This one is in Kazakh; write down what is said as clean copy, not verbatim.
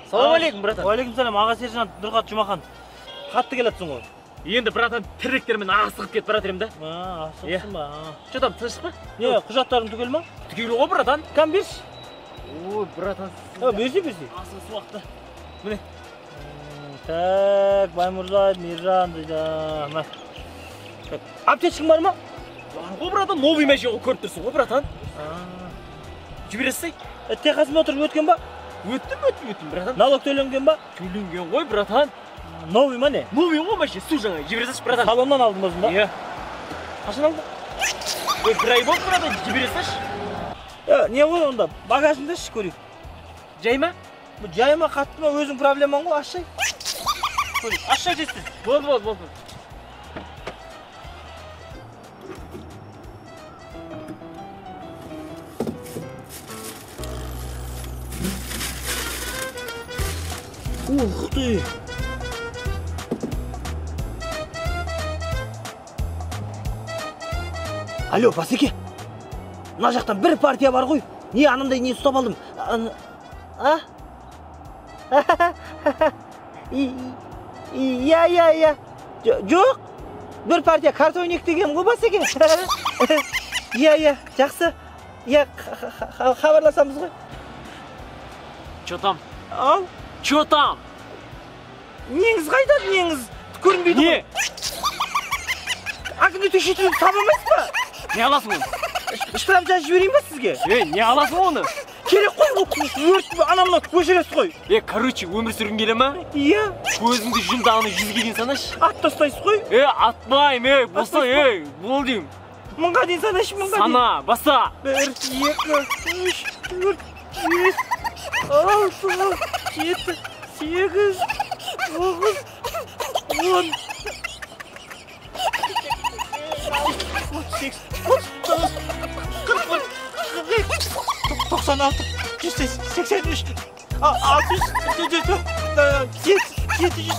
Салам алейкум, братан. Алейкум салам, аға сержант Нұрғат Жұмахан. Қатты келатсың ғой. Енді братан тіректермен асығып кетіп бара жатырмын да. Асығыпсың ба? Что там, тыныштық па? Не, құжаттарың түгел ма? Түгел ғой, братан. Кәм берші. Ой, братан. Берші. Асығыс уақытта. Міне. Так, Баймұрза, Мержан дейді. Аптечкің бар ма? Бар ғой, братан, новый мәже ғой, көріп тұрсың ғой, братан. Жібересің? Техасымен отырып өткен ба? Өттім, братан. Налог төленген ба? Төленген ғой, братан. Новый ма не? Новый ғой, мәже, су жаңа. Жібересің, братан. Салоннан алдың ба сонда? Иә. Қашан алдың? Ой, бір ай болды, братан, жібересің? Не ғой онда? Багажында шыш көрейік. Жай ма? Жай ма, қатты ма, өзің проблемаң ғой, ашшай. Көрейік, ашшай жестін. Болды. Ух ты! Алло, Басеке! Мына жақтан бір партия бар ғой. Не анандай не ұстап алдым? Иә. Жоқ. Бір партия картойник деген ғой, Басеке. Иә, жақсы. Иә, хабарласамыз ғой. Чё там? Ал? Чё там? Неңіз қайдады, неңіз? Көрінбейді ғой. Не? Акынды түшетіп табамайсыз ба? Не аласың оны? Штраф жазып жіберейін ба сізге? Не аласың оны? Керек қой, өрт анамына өшіресіз ғой. Короче, өмір сүргің келе ма? Иә. Көзіңді жұмдағаны 100-ге дейін санашы. Ат тастайсыз ғой. Атпайым, болса, бол деймін. 1000-ға дейін санашы, 1000-ға дейін. Сана, баса. 1, 2, 3, 4, 5, 6, 7, 8, 9, 10. 96, 183, 600, 700.